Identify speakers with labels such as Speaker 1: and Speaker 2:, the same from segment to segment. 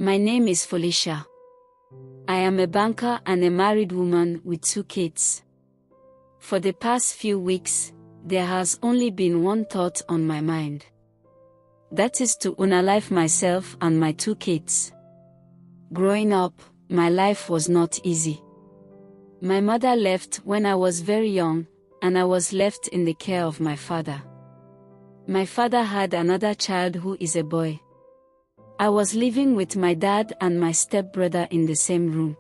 Speaker 1: My name is Felicia. I am a banker and a married woman with 2 kids. For the past few weeks, there has only been one thought on my mind. That is to unalive myself and my 2 kids. Growing up, my life was not easy. My mother left when I was very young, and I was left in the care of my father. My father had another child who is a boy. I was living with my dad and my stepbrother in the same room.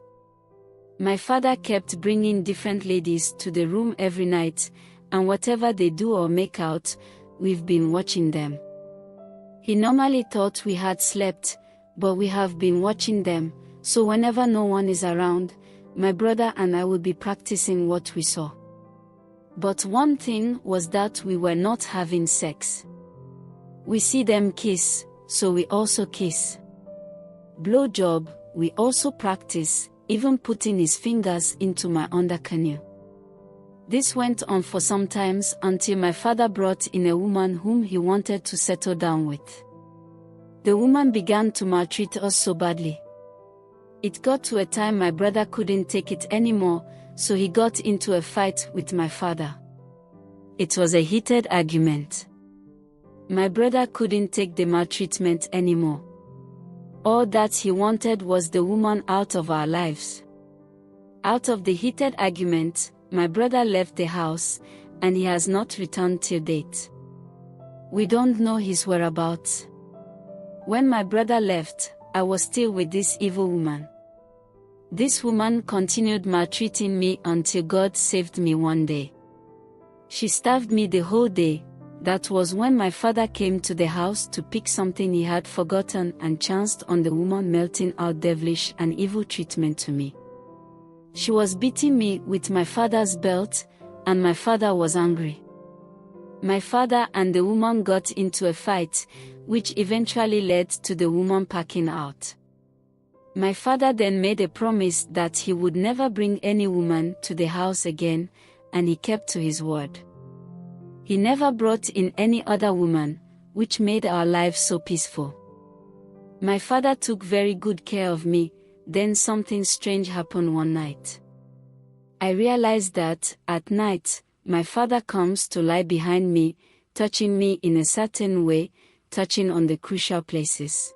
Speaker 1: My father kept bringing different ladies to the room every night, and whatever they do or make out, we've been watching them. He normally thought we had slept, but we have been watching them, so whenever no one is around, my brother and I would be practicing what we saw. But one thing was that we were not having sex. We see them kiss, so we also kiss. Blowjob, we also practice, even putting his fingers into my undercarriage. This went on for some time until my father brought in a woman whom he wanted to settle down with. The woman began to maltreat us so badly. It got to a time my brother couldn't take it anymore, so he got into a fight with my father. It was a heated argument. My brother couldn't take the maltreatment anymore. All that he wanted was the woman out of our lives. Out of the heated argument, my brother left the house, and he has not returned till date. We don't know his whereabouts. When my brother left, I was still with this evil woman. This woman continued maltreating me until God saved me one day. She starved me the whole day. That was when my father came to the house to pick something he had forgotten and chanced on the woman melting out devilish and evil treatment to me. She was beating me with my father's belt, and my father was angry. My father and the woman got into a fight, which eventually led to the woman packing out. My father then made a promise that he would never bring any woman to the house again, and he kept to his word. He never brought in any other woman, which made our lives so peaceful. My father took very good care of me. Then something strange happened one night. I realized that, at night, my father comes to lie behind me, touching me in a certain way, touching on the crucial places.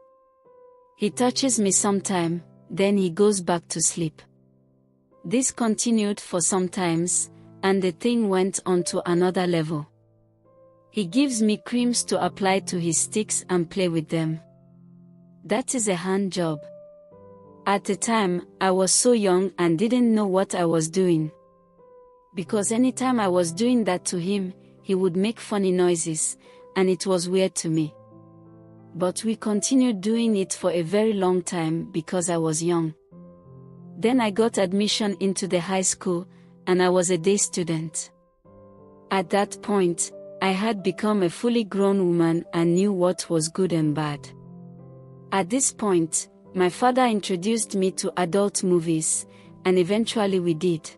Speaker 1: He touches me sometime, then he goes back to sleep. This continued for some times, and the thing went on to another level. He gives me creams to apply to his sticks and play with them. That is a hand job. At the time, I was so young and didn't know what I was doing. Because anytime I was doing that to him, he would make funny noises, and it was weird to me. But we continued doing it for a very long time because I was young. Then I got admission into the high school, and I was a day student. At that point, I had become a fully grown woman and knew what was good and bad. At this point, my father introduced me to adult movies, and eventually we did.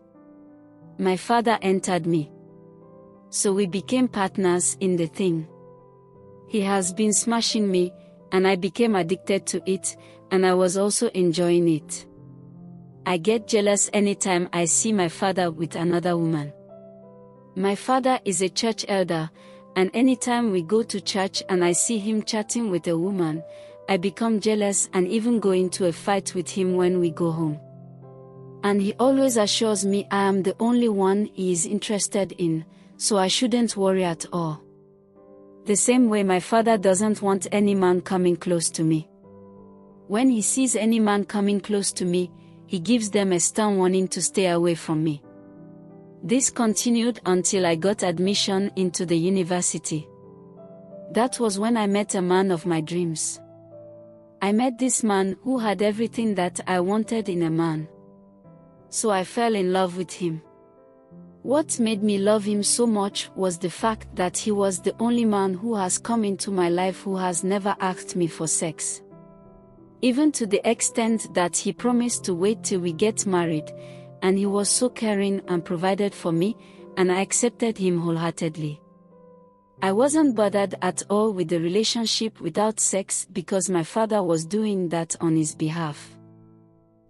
Speaker 1: My father entered me. So we became partners in the thing. He has been smashing me, and I became addicted to it, and I was also enjoying it. I get jealous anytime I see my father with another woman. My father is a church elder, and anytime we go to church and I see him chatting with a woman, I become jealous and even go into a fight with him when we go home. And he always assures me I am the only one he is interested in, so I shouldn't worry at all. The same way my father doesn't want any man coming close to me. When he sees any man coming close to me, he gives them a stern warning to stay away from me. This continued until I got admission into the university. That was when I met a man of my dreams. I met this man who had everything that I wanted in a man. So I fell in love with him. What made me love him so much was the fact that he was the only man who has come into my life who has never asked me for sex. Even to the extent that he promised to wait till we get married, and he was so caring and provided for me, and I accepted him wholeheartedly. I wasn't bothered at all with the relationship without sex because my father was doing that on his behalf.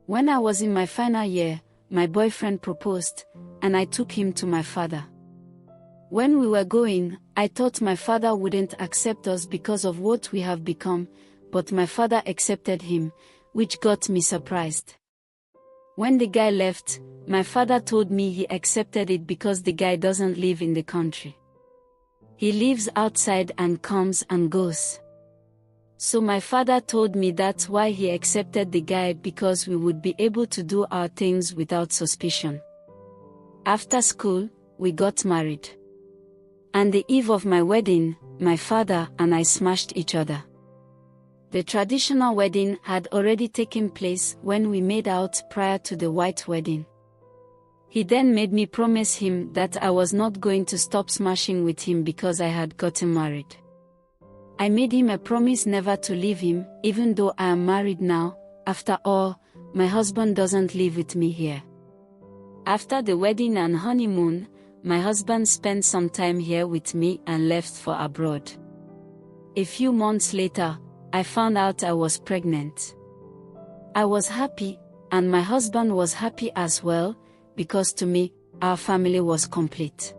Speaker 1: When I was in my final year, my boyfriend proposed, and I took him to my father. When we were going, I thought my father wouldn't accept us because of what we have become, but my father accepted him, which got me surprised. When the guy left, my father told me he accepted it because the guy doesn't live in the country. He lives outside and comes and goes. So my father told me that's why he accepted the guy, because we would be able to do our things without suspicion. After school, we got married. And the eve of my wedding, my father and I smashed each other. The traditional wedding had already taken place when we made out prior to the white wedding. He then made me promise him that I was not going to stop smashing with him because I had gotten married. I made him a promise never to leave him, even though I am married now. After all, my husband doesn't live with me here. After the wedding and honeymoon, my husband spent some time here with me and left for abroad. A few months later, I found out I was pregnant. I was happy, and my husband was happy as well, because to me, our family was complete.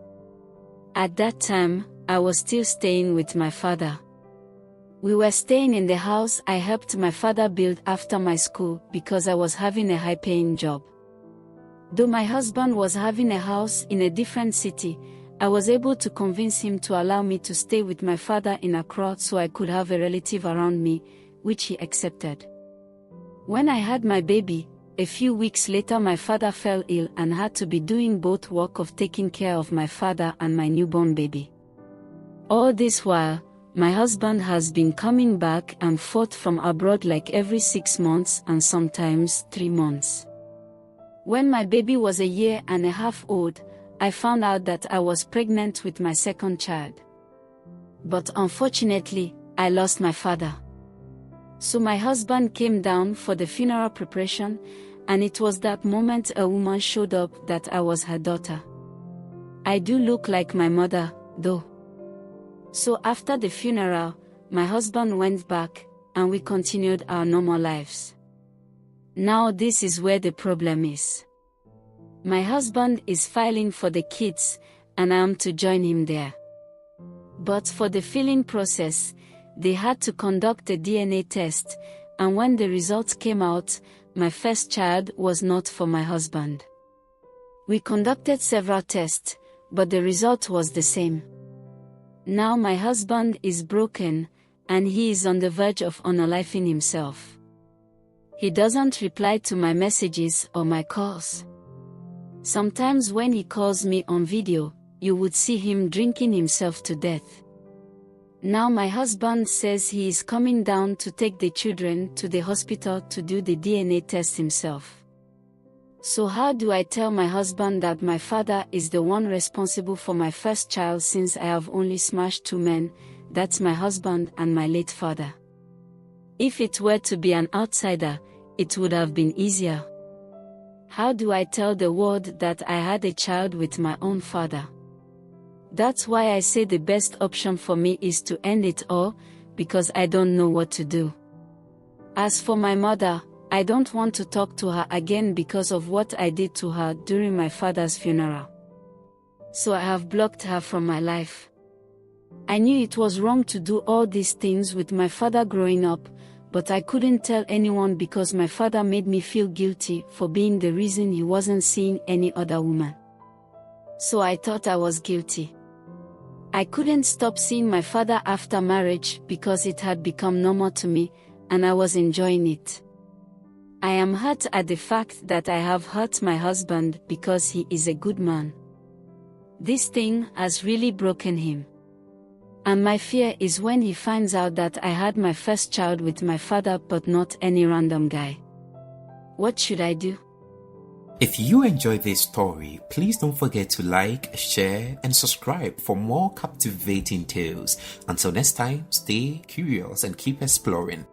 Speaker 1: At that time, I was still staying with my father. We were staying in the house I helped my father build after my school because I was having a high-paying job. Though my husband was having a house in a different city, I was able to convince him to allow me to stay with my father in Accra so I could have a relative around me, which he accepted. When I had my baby, a few weeks later my father fell ill and had to be doing both work of taking care of my father and my newborn baby. All this while, my husband has been coming back and forth from abroad like every 6 months and sometimes 3 months. When my baby was 1.5 years old, I found out that I was pregnant with my second child. But unfortunately, I lost my father. So my husband came down for the funeral preparation, and it was that moment a woman showed up that I was her daughter. I do look like my mother, though. So after the funeral, my husband went back, and we continued our normal lives. Now this is where the problem is. My husband is filing for the kids, and I am to join him there. But for the filing process, they had to conduct a DNA test, and when the results came out, my first child was not for my husband. We conducted several tests, but the result was the same. Now my husband is broken, and he is on the verge of unaliving himself. He doesn't reply to my messages or my calls. Sometimes when he calls me on video, you would see him drinking himself to death. Now my husband says he is coming down to take the children to the hospital to do the DNA test himself. So how do I tell my husband that my father is the one responsible for my first child, since I have only smashed 2 men, that's my husband and my late father? If it were to be an outsider, it would have been easier. How do I tell the world that I had a child with my own father? That's why I say the best option for me is to end it all, because I don't know what to do. As for my mother, I don't want to talk to her again because of what I did to her during my father's funeral. So I have blocked her from my life. I knew it was wrong to do all these things with my father growing up, but I couldn't tell anyone because my father made me feel guilty for being the reason he wasn't seeing any other woman. So I thought I was guilty. I couldn't stop seeing my father after marriage because it had become normal to me, and I was enjoying it. I am hurt at the fact that I have hurt my husband because he is a good man. This thing has really broken him. And my fear is when he finds out that I had my first child with my father but not any random guy. What should I do?
Speaker 2: If you enjoyed this story, please don't forget to like, share, and subscribe for more captivating tales. Until next time, stay curious and keep exploring.